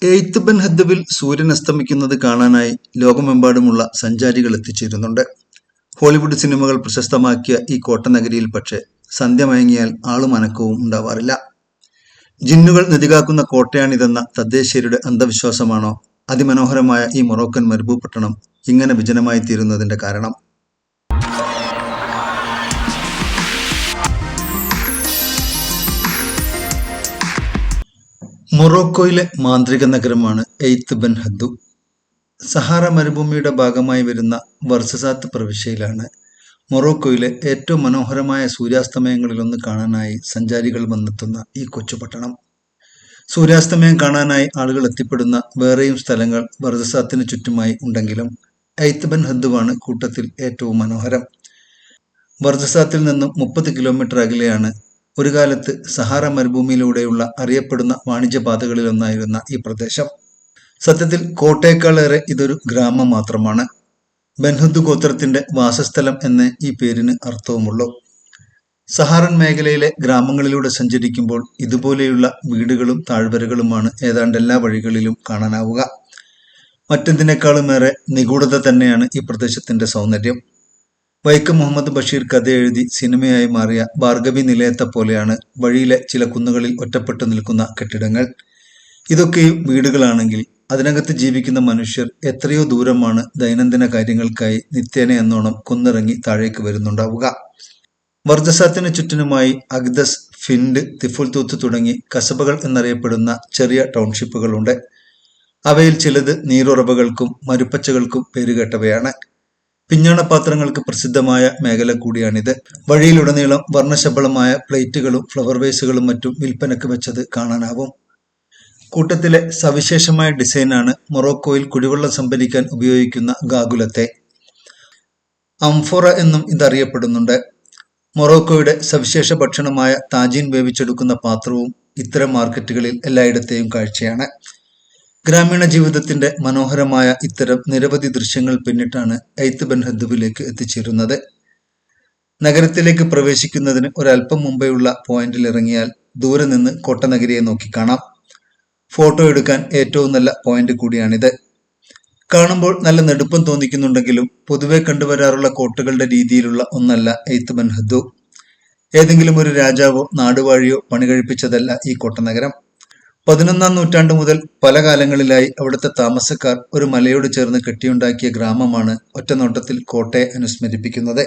Eighth Ben ഹദ്ദവിൽ സൂര്യൻ അസ്തമിക്കുന്നത് കാണാനായി ലോകമെമ്പാടുമുള്ള സഞ്ചാരികൾ എത്തിച്ചേരുന്നുണ്ട്. ഹോളിവുഡ് സിനിമകൾ പ്രശസ്തമാക്കിയ ഈ കോട്ടനഗരിയിൽ പക്ഷേ സന്ധ്യ മയങ്ങിയാൽ ആളും അനക്കവും ഉണ്ടാവാറില്ല. ജിന്നുകൾ നിധികാക്കുന്ന കോട്ടയാണിതെന്ന തദ്ദേശീയരുടെ അന്ധവിശ്വാസമാണോ അതിമനോഹരമായ ഈ മൊറോക്കൻ മരുഭൂപട്ടണം ഇങ്ങനെ വിജനമായി തീരുന്നതിന്റെ കാരണം? മൊറോക്കോയിലെ മാന്ത്രിക നഗരമാണ് എയ്ത്ത് ബെൻ ഹദ്ദു. സഹാറ മരുഭൂമിയുടെ ഭാഗമായി വരുന്ന വർസസാത്ത് പ്രവിശ്യയിലാണ് മൊറോക്കോയിലെ ഏറ്റവും മനോഹരമായ സൂര്യാസ്തമയങ്ങളിലൊന്ന് കാണാനായി സഞ്ചാരികൾ വന്നെത്തുന്ന ഈ കൊച്ചുപട്ടണം. സൂര്യാസ്തമയം കാണാനായി ആളുകൾ എത്തിപ്പെടുന്ന വേറെയും സ്ഥലങ്ങൾ വർസസാത്തിന് ചുറ്റുമായി ഉണ്ടെങ്കിലും എയ്ത്ത് ബെൻ ഹദ്ദുവാണ് കൂട്ടത്തിൽ ഏറ്റവും മനോഹരം. വർസസാത്തിൽ നിന്നും 30 കിലോമീറ്റർ അകലെയാണ് ഒരു കാലത്ത് സഹാറ മരുഭൂമിയിലൂടെയുള്ള അറിയപ്പെടുന്ന വാണിജ്യപാതകളിലൊന്നായിരുന്ന ഈ പ്രദേശം. സത്യത്തിൽ കോട്ടയേക്കാളേറെ ഇതൊരു ഗ്രാമം മാത്രമാണ്. ബെൻഹദ്ദു ഗോത്രത്തിന്റെ വാസസ്ഥലം എന്ന് ഈ പേരിന് അർത്ഥവുമുള്ളൂ. സഹാറൻ മേഖലയിലെ ഗ്രാമങ്ങളിലൂടെ സഞ്ചരിക്കുമ്പോൾ ഇതുപോലെയുള്ള വീടുകളും താഴ്വരകളുമാണ് ഏതാണ്ട് എല്ലാ വഴികളിലും കാണാനാവുക. മറ്റെന്തിനേക്കാളുമേറെ നിഗൂഢത തന്നെയാണ് ഈ പ്രദേശത്തിന്റെ സൗന്ദര്യം. വൈക്കം മുഹമ്മദ് ബഷീർ കഥ എഴുതി സിനിമയായി മാറിയ ഭാർഗവി നിലയത്തെ പോലെയാണ് വഴിയിലെ ചില കുന്നുകളിൽ ഒറ്റപ്പെട്ടു നിൽക്കുന്ന കെട്ടിടങ്ങൾ. ഇതൊക്കെയും വീടുകളാണെങ്കിൽ അതിനകത്ത് ജീവിക്കുന്ന മനുഷ്യർ എത്രയോ ദൂരമാണ് ദൈനംദിന കാര്യങ്ങൾക്കായി നിത്യേന എന്നോണം കുന്നിറങ്ങി താഴേക്ക് വരുന്നുണ്ടാവുക. വർജസാത്തിന് ചുറ്റിനുമായി അഗ്ദസ്, ഫിൻഡ്, തിഫുൽത്തൂത്ത് തുടങ്ങി കസബകൾ എന്നറിയപ്പെടുന്ന ചെറിയ ടൗൺഷിപ്പുകളുണ്ട്. അവയിൽ ചിലത് നീരുറവകൾക്കും മരുപ്പച്ചകൾക്കും പേരുകേട്ടവയാണ്. പിഞ്ഞാണപാത്രങ്ങൾക്ക് പ്രസിദ്ധമായ മേഖല കൂടിയാണിത്. വഴിയിലുടനീളം വർണ്ണശബളമായ പ്ലേറ്റുകളും ഫ്ലവർ വേസുകളും മറ്റും വിൽപ്പനക്ക് വെച്ചത് കാണാനാവും. കൂട്ടത്തിലെ സവിശേഷമായ ഡിസൈനാണ് മൊറോക്കോയിൽ കുടിവെള്ളം സംഭരിക്കാൻ ഉപയോഗിക്കുന്ന ഗാഗുലത്തെ. അംഫോറ എന്നും ഇതറിയപ്പെടുന്നുണ്ട്. മൊറോക്കോയുടെ സവിശേഷ ഭക്ഷണമായ താജീൻ വേവിച്ചെടുക്കുന്ന പാത്രവും ഇത്തരം മാർക്കറ്റുകളിൽ എല്ലായിടത്തെയും കാഴ്ചയാണ്. ഗ്രാമീണ ജീവിതത്തിന്റെ മനോഹരമായ ഇത്തരം നിരവധി ദൃശ്യങ്ങൾ പിന്നിട്ടാണ് എയ്ത്ത് ബെൻ ഹദ്ദുവിലേക്ക് എത്തിച്ചേരുന്നത്. നഗരത്തിലേക്ക് പ്രവേശിക്കുന്നതിന് ഒരല്പം മുമ്പെയുള്ള പോയിന്റിൽ ഇറങ്ങിയാൽ ദൂരെ നിന്ന് കോട്ടനഗരിയെ നോക്കിക്കാണാം. ഫോട്ടോ എടുക്കാൻ ഏറ്റവും നല്ല പോയിന്റ് കൂടിയാണിത്. കാണുമ്പോൾ നല്ല നെടുപ്പം തോന്നിക്കുന്നുണ്ടെങ്കിലും പൊതുവെ കണ്ടുവരാറുള്ള കോട്ടകളുടെ രീതിയിലുള്ള ഒന്നല്ല എയ്ത്ത് ബെൻ ഹദ്ദു. ഏതെങ്കിലും ഒരു രാജാവോ നാടുവാഴിയോ പണി കഴിപ്പിച്ചതല്ല ഈ കോട്ടനഗരം. 11-ാം നൂറ്റാണ്ട് മുതൽ പല കാലങ്ങളിലായി അവിടുത്തെ താമസക്കാർ ഒരു മലയോട് ചേർന്ന് കെട്ടിയുണ്ടാക്കിയ ഗ്രാമമാണ് ഒറ്റനോട്ടത്തിൽ കോട്ടയെ അനുസ്മരിപ്പിക്കുന്നത്.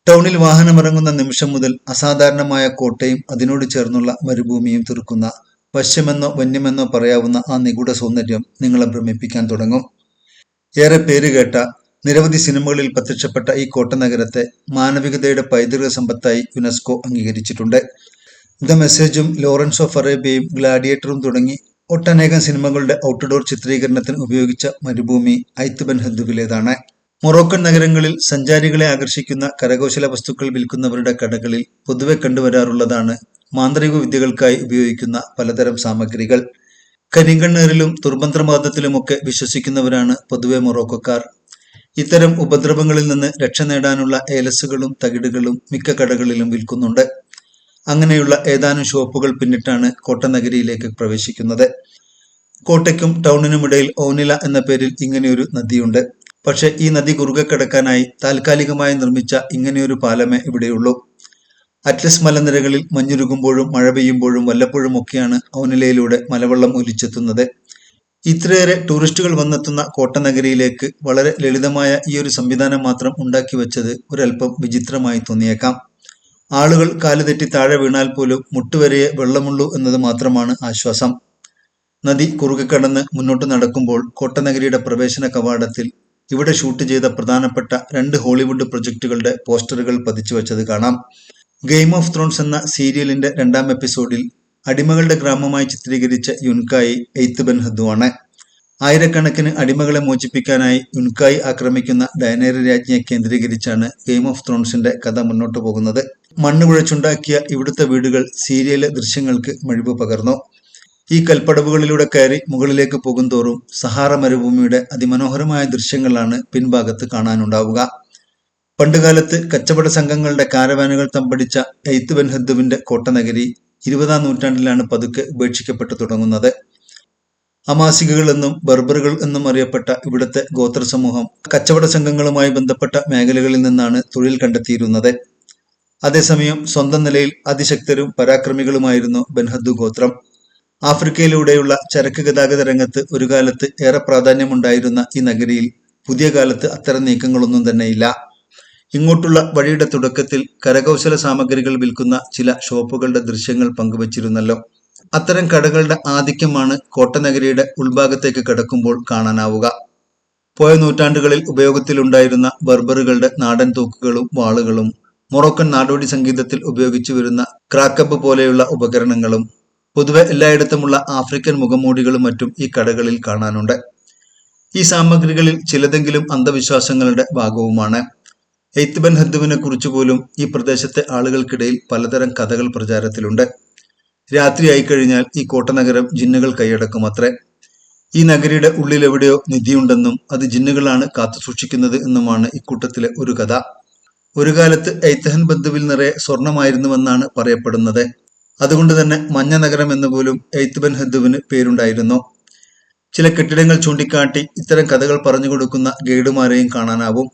ടൗണിൽ വാഹനമിറങ്ങുന്ന നിമിഷം മുതൽ അസാധാരണമായ കോട്ടയും അതിനോട് ചേർന്നുള്ള മരുഭൂമിയും തീർക്കുന്ന വശ്യമെന്നോ വന്യമെന്നോ പറയാവുന്ന ആ നിഗൂഢ സൗന്ദര്യം നിങ്ങളെ ഭ്രമിപ്പിക്കാൻ തുടങ്ങും. ഏറെ പേരുകേട്ട നിരവധി സിനിമകളിൽ പ്രത്യക്ഷപ്പെട്ട ഈ കോട്ടനഗരത്തെ മാനവികതയുടെ പൈതൃക സമ്പത്തായി യുനെസ്കോ അംഗീകരിച്ചിട്ടുണ്ട്. ദ മെസ്സേജും, ലോറൻസ് ഓഫ് അറേബ്യയും, ഗ്ലാഡിയേറ്ററും തുടങ്ങി ഒട്ടനേകം സിനിമകളുടെ ഔട്ട്ഡോർ ചിത്രീകരണത്തിന് ഉപയോഗിച്ച മരുഭൂമി എയ്ത്ത് ബെൻ ഹദ്ദുവിലേതാണ്. മൊറോക്കൻ നഗരങ്ങളിൽ സഞ്ചാരികളെ ആകർഷിക്കുന്ന കരകൗശല വസ്തുക്കൾ വിൽക്കുന്നവരുടെ കടകളിൽ പൊതുവെ കണ്ടുവരാറുള്ളതാണ് മാന്ത്രിക വിദ്യകൾക്കായി ഉപയോഗിക്കുന്ന പലതരം സാമഗ്രികൾ. കരിങ്കണ്ണീറിലും ദുർമന്ത്രവാദത്തിലുമൊക്കെ വിശ്വസിക്കുന്നവരാണ് പൊതുവെ മൊറോക്കോക്കാർ. ഇത്തരം ഉപദ്രവങ്ങളിൽ നിന്ന് രക്ഷ നേടാനുള്ള ഏലസുകളും തകിടുകളും മിക്ക കടകളിലും വിൽക്കുന്നുണ്ട്. അങ്ങനെയുള്ള ഏതാനും ഷോപ്പുകൾ പിന്നിട്ടാണ് കോട്ടനഗരിയിലേക്ക് പ്രവേശിക്കുന്നത്. കോട്ടയ്ക്കും ടൗണിനുമിടയിൽ ഓനില എന്ന പേരിൽ ഇങ്ങനെയൊരു നദിയുണ്ട്. പക്ഷെ ഈ നദി കുറുകെ കടക്കാനായി താൽക്കാലികമായി നിർമ്മിച്ച ഇങ്ങനെയൊരു പാലമേ ഇവിടെയുള്ളൂ. അറ്റ്ലസ് മലനിരകളിൽ മഞ്ഞുരുകുമ്പോഴും മഴ പെയ്യുമ്പോഴും വല്ലപ്പോഴും ഒക്കെയാണ് ഓനിലയിലൂടെ മലവെള്ളം ഒലിച്ചെത്തുന്നത്. ഇത്രയേറെ ടൂറിസ്റ്റുകൾ വന്നെത്തുന്ന കോട്ടനഗരിയിലേക്ക് വളരെ ലളിതമായ ഈ ഒരു സംവിധാനം മാത്രം ഉണ്ടാക്കി വെച്ചത് ഒരൽപ്പം വിചിത്രമായി തോന്നിയേക്കാം. ആളുകൾ കാലുതെറ്റി താഴെ വീണാൽ പോലും മുട്ടുവരെയേ വെള്ളമുള്ളൂ എന്നത് മാത്രമാണ് ആശ്വാസം. നദി കുറുകെ കടന്ന് മുന്നോട്ട് നടക്കുമ്പോൾ കോട്ടനഗരിയുടെ പ്രവേശന കവാടത്തിൽ ഇവിടെ ഷൂട്ട് ചെയ്ത പ്രധാനപ്പെട്ട 2 ഹോളിവുഡ് പ്രൊജക്ടുകളുടെ പോസ്റ്ററുകൾ പതിച്ചു വച്ചത് കാണാം. ഗെയിം ഓഫ് ത്രോൺസ് എന്ന സീരിയലിന്റെ 2ാം എപ്പിസോഡിൽ അടിമകളുടെ ഗ്രാമമായി ചിത്രീകരിച്ച യുൻകായി എയ്ത്ത് ബെൻ ഹദ്ദുവാണ്. ആയിരക്കണക്കിന് അടിമകളെ മോചിപ്പിക്കാനായി യുൻകായി ആക്രമിക്കുന്ന ഡയനേറി രാജ്ഞിയെ കേന്ദ്രീകരിച്ചാണ് ഗെയിം ഓഫ് ത്രോൺസിന്റെ കഥ മുന്നോട്ട് പോകുന്നത്. മണ്ണ് കുഴച്ചുണ്ടാക്കിയ ഇവിടുത്തെ വീടുകൾ സീരിയലിലെ ദൃശ്യങ്ങൾക്ക് മിഴിവ് പകർന്നു. ഈ കൽപ്പടവുകളിലൂടെ കയറി മുകളിലേക്ക് പോകുന്തോറും സഹാറ മരുഭൂമിയുടെ അതിമനോഹരമായ ദൃശ്യങ്ങളാണ് പിൻഭാഗത്ത് കാണാനുണ്ടാവുക. പണ്ടുകാലത്ത് കച്ചവട സംഘങ്ങളുടെ കാരവാനുകൾ തമ്പടിച്ച എയ്ത്ത് ബെൻ ഹദ്ദുവിന്റെ കോട്ടനഗരി 20-ാം നൂറ്റാണ്ടിലാണ് പതുക്കെ ഉപേക്ഷിക്കപ്പെട്ടു തുടങ്ങുന്നത്. അമാസികകൾ എന്നും ബർബറുകൾ എന്നും അറിയപ്പെട്ട ഇവിടുത്തെ ഗോത്ര സമൂഹം കച്ചവട സംഘങ്ങളുമായി ബന്ധപ്പെട്ട മേഖലകളിൽ നിന്നാണ് തൊഴിൽ കണ്ടെത്തിയിരുന്നത്. അതേസമയം സ്വന്തം നിലയിൽ അതിശക്തരും പരാക്രമികളുമായിരുന്നു ബൻഹദ്ദു ഗോത്രം. ആഫ്രിക്കയിലൂടെയുള്ള ചരക്ക് ഗതാഗത രംഗത്ത് ഒരു കാലത്ത് ഏറെ പ്രാധാന്യമുണ്ടായിരുന്ന ഈ നഗരിയിൽ പുതിയ കാലത്ത് അത്തരം നീക്കങ്ങളൊന്നും തന്നെയില്ല. ഇങ്ങോട്ടുള്ള വഴിയുടെ തുടക്കത്തിൽ കരകൗശല സാമഗ്രികൾ വിൽക്കുന്ന ചില ഷോപ്പുകളുടെ ദൃശ്യങ്ങൾ പങ്കുവച്ചിരുന്നല്ലോ. അത്തരം കടകളുടെ ആധിക്യമാണ് കോട്ടനഗരിയുടെ ഉൾഭാഗത്തേക്ക് കടക്കുമ്പോൾ കാണാനാവുക. പോയ നൂറ്റാണ്ടുകളിൽ ഉപയോഗത്തിലുണ്ടായിരുന്ന ബർബറുകളുടെ നാടൻ തോക്കുകളും വാളുകളും മൊറോക്കൻ നാടോടി സംഗീതത്തിൽ ഉപയോഗിച്ചു വരുന്ന ക്രാക്കബ് പോലെയുള്ള ഉപകരണങ്ങളും പൊതുവെ എല്ലായിടത്തുമുള്ള ആഫ്രിക്കൻ മുഖംമൂടികളും മറ്റും ഈ കടകളിൽ കാണാനുണ്ട്. ഈ സാമഗ്രികളിൽ ചിലതെങ്കിലും അന്ധവിശ്വാസങ്ങളുടെ ഭാഗവുമാണ്. എയ്ത്ത് ബൻ ഹദ്ദുവിനെ കുറിച്ച് പോലും ഈ പ്രദേശത്തെ ആളുകൾക്കിടയിൽ പലതരം കഥകൾ പ്രചാരത്തിലുണ്ട്. രാത്രിയായി കഴിഞ്ഞാൽ ഈ കോട്ടനഗരം ജിന്നുകൾ കൈയടക്കുമത്രേ. ഈ നഗരിയുടെ ഉള്ളിലെവിടെയോ നിധിയുണ്ടെന്നും അത് ജിന്നുകളാണ് കാത്തുസൂക്ഷിക്കുന്നത് എന്നുമാണ് ഇക്കൂട്ടത്തിലെ ഒരു കഥ. ഒരു കാലത്ത് എയ്ത്തഹൻ ബന്ധുവിൽ നിറയെ സ്വർണമായിരുന്നുവെന്നാണ് പറയപ്പെടുന്നത്. അതുകൊണ്ട് തന്നെ മഞ്ഞ നഗരം എന്ന് പോലും എയ്ത്ത് ബൻ ഹദ്ദുവിന് പേരുണ്ടായിരുന്നു. ചില കെട്ടിടങ്ങൾ ചൂണ്ടിക്കാട്ടി ഇത്തരം കഥകൾ പറഞ്ഞു കൊടുക്കുന്ന ഗൈഡുമാരെയും കാണാനാവും.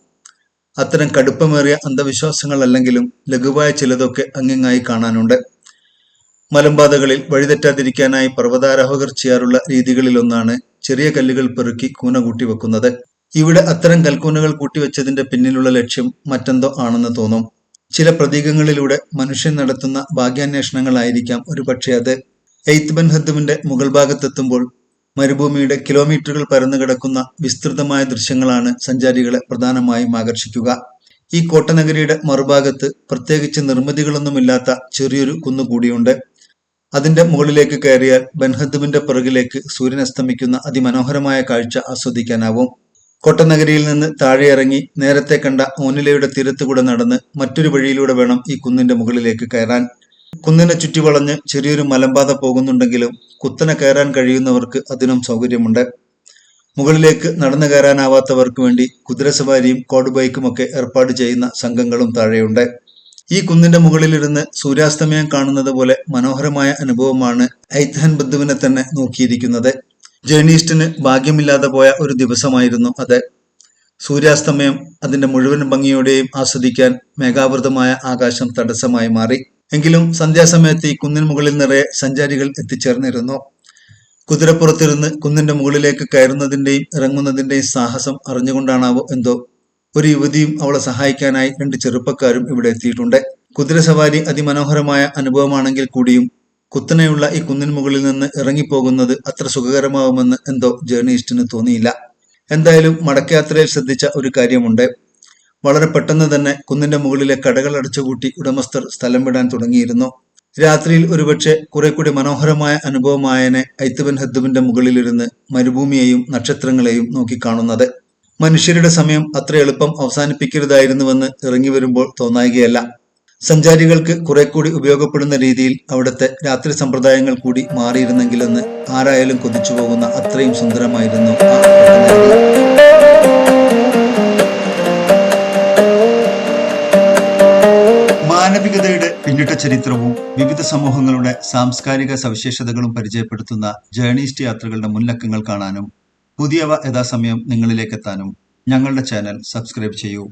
അത്തരം കടുപ്പമേറിയ അന്ധവിശ്വാസങ്ങളല്ലെങ്കിലും ലഘുവായ ചിലതൊക്കെ അങ്ങിങ്ങായി കാണാനുണ്ട്. മലമ്പാതകളിൽ വഴിതെറ്റാതിരിക്കാനായി പർവ്വതാരോഹകർ ചെയ്യാറുള്ള രീതികളിലൊന്നാണ് ചെറിയ കല്ലുകൾ പെറുക്കി കൂന കൂട്ടി വെക്കുന്നത്. ഇവിടെ അത്തരം കൽക്കൂനകൾ കൂട്ടിവെച്ചതിന്റെ പിന്നിലുള്ള ലക്ഷ്യം മറ്റെന്തോ ആണെന്ന് തോന്നും. ചില പ്രതീകങ്ങളിലൂടെ മനുഷ്യൻ നടത്തുന്ന ഭാഗ്യാന്വേഷണങ്ങളായിരിക്കാം ഒരുപക്ഷെ അത്. എയ്ത്ത് ബൻ ഹദ്ദുവിന്റെ മുകൾ ഭാഗത്തെത്തുമ്പോൾ മരുഭൂമിയുടെ കിലോമീറ്ററുകൾ പരന്നു കിടക്കുന്ന വിസ്തൃതമായ ദൃശ്യങ്ങളാണ് സഞ്ചാരികളെ പ്രധാനമായും ആകർഷിക്കുക. ഈ കോട്ടനഗരിയുടെ മറുഭാഗത്ത് പ്രത്യേകിച്ച് നിർമ്മിതികളൊന്നുമില്ലാത്ത ചെറിയൊരു കുന്നുകൂടിയുണ്ട്. അതിന്റെ മുകളിലേക്ക് കയറിയാൽ ബൻഹദ്ദുവിന്റെ പിറകിലേക്ക് സൂര്യൻ അസ്തമിക്കുന്ന അതിമനോഹരമായ കാഴ്ച ആസ്വദിക്കാനാവും. കോട്ടനഗരിയിൽ നിന്ന് താഴെ ഇറങ്ങി നേരത്തെ കണ്ട ഓനിലയുടെ തീരത്തുകൂടെ നടന്ന് മറ്റൊരു വഴിയിലൂടെ വേണം ഈ കുന്നിന്റെ മുകളിലേക്ക് കയറാൻ. കുന്നിനെ ചുറ്റിവളഞ്ഞ് ചെറിയൊരു മലമ്പാത പോകുന്നുണ്ടെങ്കിലും കുത്തനെ കയറാൻ കഴിയുന്നവർക്ക് അതിനും സൗകര്യമുണ്ട്. മുകളിലേക്ക് നടന്നു കയറാനാവാത്തവർക്ക് വേണ്ടി കുതിരസവാരിയും കോഡ് ബൈക്കുമൊക്കെ ഏർപ്പാട് ചെയ്യുന്ന സംഘങ്ങളും താഴെയുണ്ട്. ഈ കുന്നിന്റെ മുകളിലിരുന്ന് സൂര്യാസ്തമയം കാണുന്നത് പോലെ മനോഹരമായ അനുഭവമാണ് ഐത്ത്ഹൻ ബന്ധുവിനെ തന്നെ നോക്കിയിരിക്കുന്നത്. ജേർണിസ്റ്റിന് ഭാഗ്യമില്ലാതെ പോയ ഒരു ദിവസമായിരുന്നു അത്. സൂര്യാസ്തമയം അതിന്റെ മുഴുവൻ ഭംഗിയോടെയും ആസ്വദിക്കാൻ മേഘാവൃതമായ ആകാശം തടസ്സമായി മാറി. എങ്കിലും സന്ധ്യാസമയത്ത് ഈ കുന്നിന് മുകളിൽ നിറയെ സഞ്ചാരികൾ എത്തിച്ചേർന്നിരുന്നു. കുതിരപ്പുറത്തിരുന്ന് കുന്നിന്റെ മുകളിലേക്ക് കയറുന്നതിന്റെയും ഇറങ്ങുന്നതിന്റെയും സാഹസം അറിഞ്ഞുകൊണ്ടാണാവോ എന്തോ ഒരു യുവതിയും അവളെ സഹായിക്കാനായി 2 ചെറുപ്പക്കാരും ഇവിടെ എത്തിയിട്ടുണ്ട്. കുതിരസവാരി അതിമനോഹരമായ അനുഭവമാണെങ്കിൽ കൂടിയും കുത്തനെയുള്ള ഈ കുന്നിന് മുകളിൽ നിന്ന് ഇറങ്ങിപ്പോകുന്നത് അത്ര സുഖകരമാവുമെന്ന് എന്തോ ജേർണിസ്റ്റിന് തോന്നിയില്ല. എന്തായാലും മടക്കയാത്രയിൽ ശ്രദ്ധിച്ച ഒരു കാര്യമുണ്ട്. വളരെ പെട്ടെന്ന് തന്നെ കുന്നിന്റെ മുകളിലെ കടകൾ അടച്ചുപൂട്ടി ഉടമസ്ഥർ സ്ഥലം വിടാൻ തുടങ്ങിയിരുന്നു. രാത്രിയിൽ ഒരുപക്ഷെ കുറെ കൂടി മനോഹരമായ അനുഭവമായനെ ഐത്ത് ബൻ ഹദ്ദുവിന്റെ മുകളിലിരുന്ന് മരുഭൂമിയെയും നക്ഷത്രങ്ങളെയും നോക്കിക്കാണുന്നത്. മനുഷ്യരുടെ സമയം അത്ര എളുപ്പം അവസാനിപ്പിക്കരുതായിരുന്നുവെന്ന് ഇറങ്ങി വരുമ്പോൾ തോന്നായികയല്ല. സഞ്ചാരികൾക്ക് കുറെ കൂടി ഉപയോഗപ്പെടുന്ന രീതിയിൽ അവിടുത്തെ രാത്രി സമ്പ്രദായങ്ങൾ കൂടി മാറിയിരുന്നെങ്കിലെന്ന് ആരായാലും കൊതിച്ചു പോകുന്ന അത്രയും സുന്ദരമായിരുന്നു ആ കോട്ടനഗരി. മാനവികതയുടെ പിന്നിട്ട ചരിത്രവും വിവിധ സമൂഹങ്ങളുടെ സാംസ്കാരിക സവിശേഷതകളും പരിചയപ്പെടുത്തുന്ന ജേർണിസ്റ്റ് യാത്രകളുടെ മുൻലക്കങ്ങൾ കാണാനും പുതിയവ യഥാസമയം നിങ്ങളിലേക്കെത്താനും ഞങ്ങളുടെ ചാനൽ സബ്സ്ക്രൈബ് ചെയ്യൂ.